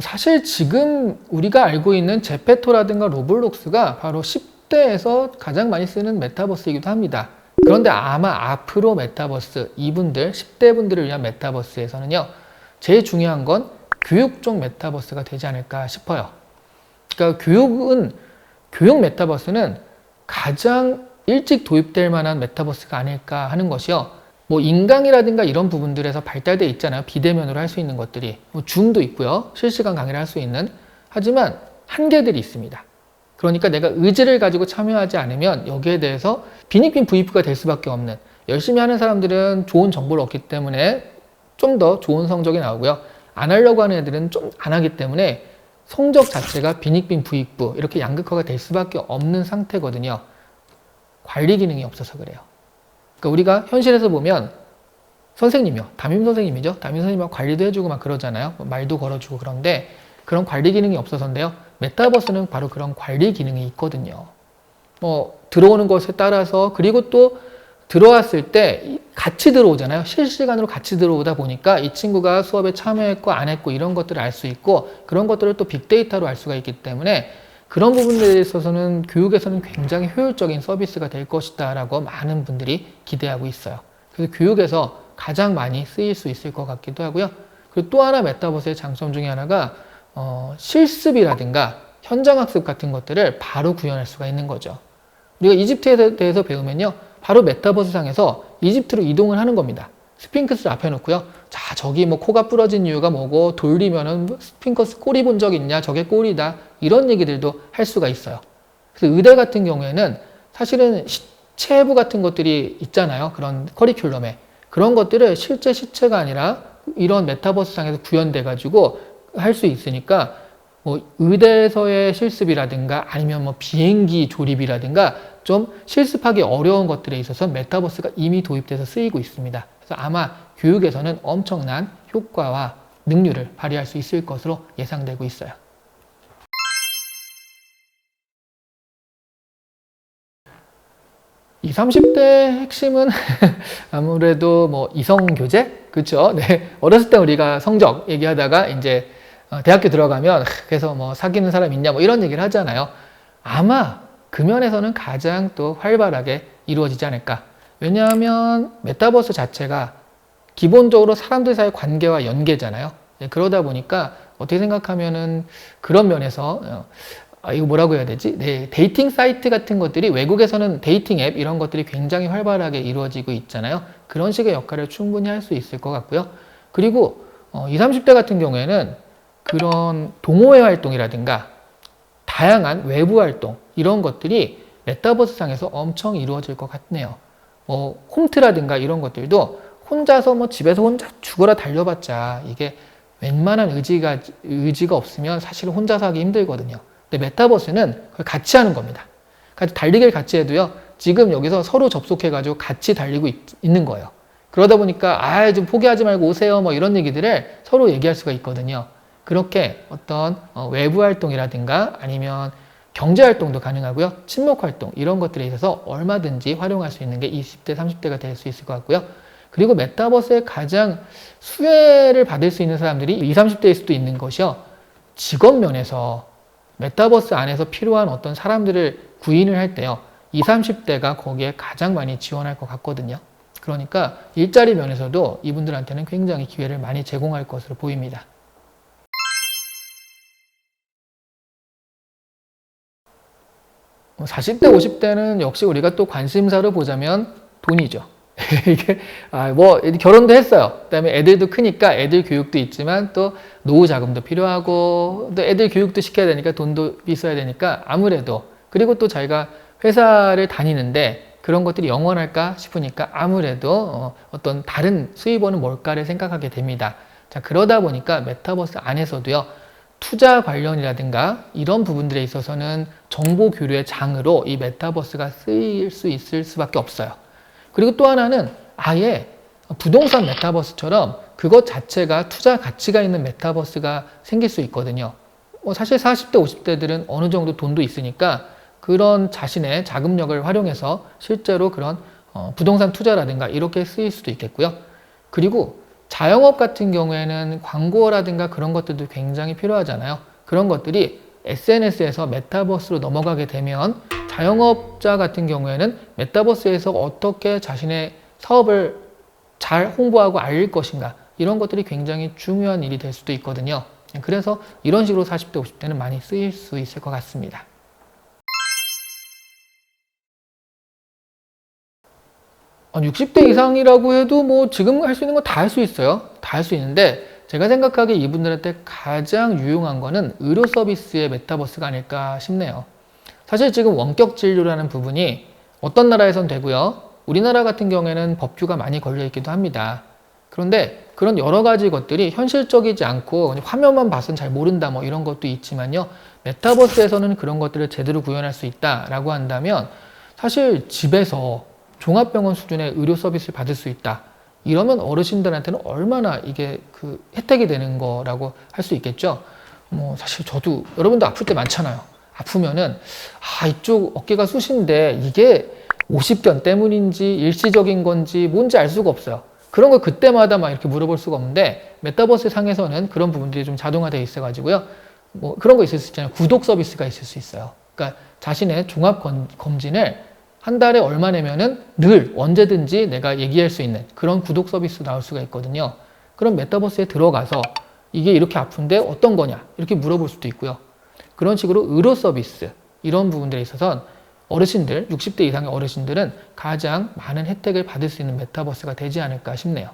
사실 지금 우리가 알고 있는 제페토라든가 로블록스가 바로 10대에서 가장 많이 쓰는 메타버스이기도 합니다. 그런데 아마 앞으로 메타버스, 이분들, 10대 분들을 위한 메타버스에서는요, 제일 중요한 건 교육 쪽 메타버스가 되지 않을까 싶어요. 그러니까 교육 메타버스는 가장 일찍 도입될 만한 메타버스가 아닐까 하는 것이요. 뭐 인강이라든가 이런 부분들에서 발달되어 있잖아요. 비대면으로 할 수 있는 것들이. 뭐 줌도 있고요. 실시간 강의를 할 수 있는. 하지만 한계들이 있습니다. 그러니까 내가 의지를 가지고 참여하지 않으면 여기에 대해서 빈익빈 부익부가 될 수밖에 없는, 열심히 하는 사람들은 좋은 정보를 얻기 때문에 좀 더 좋은 성적이 나오고요. 안 하려고 하는 애들은 좀 안 하기 때문에 성적 자체가 빈익빈 부익부 이렇게 양극화가 될 수밖에 없는 상태거든요. 관리 기능이 없어서 그래요. 그러니까 우리가 현실에서 보면 선생님이요. 담임 선생님이죠. 담임 선생님하고 관리도 해주고 막 그러잖아요. 말도 걸어주고 그런데 그런 관리 기능이 없어서인데요. 메타버스는 바로 그런 관리 기능이 있거든요. 들어오는 것에 따라서 그리고 또 들어왔을 때 같이 들어오잖아요. 실시간으로 같이 들어오다 보니까 이 친구가 수업에 참여했고 안 했고 이런 것들을 알 수 있고 그런 것들을 또 빅데이터로 알 수가 있기 때문에 그런 부분들에 있어서는 교육에서는 굉장히 효율적인 서비스가 될 것이다 라고 많은 분들이 기대하고 있어요. 그래서 교육에서 가장 많이 쓰일 수 있을 것 같기도 하고요. 그리고 또 하나 메타버스의 장점 중에 하나가 실습이라든가 현장학습 같은 것들을 바로 구현할 수가 있는 거죠. 우리가 이집트에 대해서 배우면요. 바로 메타버스 상에서 이집트로 이동을 하는 겁니다. 스핑크스를 앞에 놓고요. 자, 저기 뭐 코가 부러진 이유가 뭐고 돌리면은 스핑크스 꼬리 본 적 있냐? 저게 꼬리다. 이런 얘기들도 할 수가 있어요. 그래서 의대 같은 경우에는 사실은 시체부 같은 것들이 있잖아요. 그런 커리큘럼에. 그런 것들을 실제 시체가 아니라 이런 메타버스 상에서 구현돼 가지고 할 수 있으니까 뭐 의대에서의 실습이라든가 아니면 뭐 비행기 조립이라든가 좀 실습하기 어려운 것들에 있어서 메타버스가 이미 도입돼서 쓰이고 있습니다. 그래서 아마 교육에서는 엄청난 효과와 능률을 발휘할 수 있을 것으로 예상되고 있어요. 이 30대 핵심은 아무래도 뭐 이성교제? 그쵸? 네. 어렸을 때 우리가 성적 얘기하다가 이제 대학교 들어가면 그래서 뭐 사귀는 사람 있냐 뭐 이런 얘기를 하잖아요. 아마 그 면에서는 가장 또 활발하게 이루어지지 않을까. 왜냐하면 메타버스 자체가 기본적으로 사람들 사이의 관계와 연계잖아요. 그러다 보니까 어떻게 생각하면은 그런 면에서 이거 뭐라고 해야 되지? 네, 데이팅 사이트 같은 것들이 외국에서는 데이팅 앱 이런 것들이 굉장히 활발하게 이루어지고 있잖아요. 그런 식의 역할을 충분히 할 수 있을 것 같고요. 그리고 20, 30대 같은 경우에는 그런 동호회 활동이라든가 다양한 외부 활동 이런 것들이 메타버스 상에서 엄청 이루어질 것 같네요. 홈트라든가 이런 것들도 혼자서 뭐 집에서 혼자 죽어라 달려봤자 이게 웬만한 의지가 없으면 사실 혼자서 하기 힘들거든요. 근데 메타버스는 그걸 같이 하는 겁니다. 달리기를 같이 해도요. 지금 여기서 서로 접속해가지고 같이 달리고 있는 거예요. 그러다 보니까 좀 포기하지 말고 오세요 뭐 이런 얘기들을 서로 얘기할 수가 있거든요. 그렇게 어떤 외부 활동이라든가 아니면 경제 활동도 가능하고요. 친목 활동 이런 것들에 있어서 얼마든지 활용할 수 있는 게 20대, 30대가 될 수 있을 것 같고요. 그리고 메타버스에 가장 수혜를 받을 수 있는 사람들이 20, 30대일 수도 있는 것이요. 직업 면에서 메타버스 안에서 필요한 어떤 사람들을 구인을 할 때요. 20, 30대가 거기에 가장 많이 지원할 것 같거든요. 그러니까 일자리 면에서도 이분들한테는 굉장히 기회를 많이 제공할 것으로 보입니다. 뭐 40대, 50대는 역시 우리가 또 관심사로 보자면 돈이죠. 이게, 결혼도 했어요. 그 다음에 애들도 크니까 애들 교육도 있지만 또 노후 자금도 필요하고 또 애들 교육도 시켜야 되니까 돈도 있어야 되니까 아무래도 그리고 또 자기가 회사를 다니는데 그런 것들이 영원할까 싶으니까 아무래도 어떤 다른 수입원은 뭘까를 생각하게 됩니다. 자, 그러다 보니까 메타버스 안에서도요. 투자 관련이라든가 이런 부분들에 있어서는 정보 교류의 장으로 이 메타버스가 쓰일 수 있을 수밖에 없어요. 그리고 또 하나는 아예 부동산 메타버스처럼 그것 자체가 투자 가치가 있는 메타버스가 생길 수 있거든요. 사실 40대, 50대들은 어느 정도 돈도 있으니까 그런 자신의 자금력을 활용해서 실제로 그런 부동산 투자라든가 이렇게 쓰일 수도 있겠고요. 그리고 자영업 같은 경우에는 광고라든가 그런 것들도 굉장히 필요하잖아요. 그런 것들이 SNS에서 메타버스로 넘어가게 되면 자영업자 같은 경우에는 메타버스에서 어떻게 자신의 사업을 잘 홍보하고 알릴 것인가, 이런 것들이 굉장히 중요한 일이 될 수도 있거든요. 그래서 이런 식으로 40대, 50대는 많이 쓰일 수 있을 것 같습니다. 60대 이상이라고 해도 뭐 지금 할 수 있는 거 다 할 수 있어요. 다 할 수 있는데 제가 생각하기에 이분들한테 가장 유용한 거는 의료 서비스의 메타버스가 아닐까 싶네요. 사실 지금 원격 진료라는 부분이 어떤 나라에선 되고요. 우리나라 같은 경우에는 법규가 많이 걸려 있기도 합니다. 그런데 그런 여러 가지 것들이 현실적이지 않고 화면만 봐서는 잘 모른다 뭐 이런 것도 있지만요. 메타버스에서는 그런 것들을 제대로 구현할 수 있다라고 한다면 사실 집에서 종합병원 수준의 의료 서비스를 받을 수 있다. 이러면 어르신들한테는 얼마나 이게 그 혜택이 되는 거라고 할 수 있겠죠. 뭐 사실 저도 여러분도 아플 때 많잖아요. 아프면은 이쪽 어깨가 쑤신데 이게 오십견 때문인지 일시적인 건지 뭔지 알 수가 없어요. 그런 걸 그때마다 막 이렇게 물어볼 수가 없는데 메타버스 상에서는 그런 부분들이 좀 자동화되어 있어 가지고요. 뭐 그런 거 있을 수 있잖아요. 구독 서비스가 있을 수 있어요. 그러니까 자신의 종합 검진을 한 달에 얼마 내면은 늘 언제든지 내가 얘기할 수 있는 그런 구독 서비스 나올 수가 있거든요. 그럼 메타버스에 들어가서 이게 이렇게 아픈데 어떤 거냐 이렇게 물어볼 수도 있고요. 그런 식으로 의료 서비스 이런 부분들에 있어서 어르신들, 60대 이상의 어르신들은 가장 많은 혜택을 받을 수 있는 메타버스가 되지 않을까 싶네요.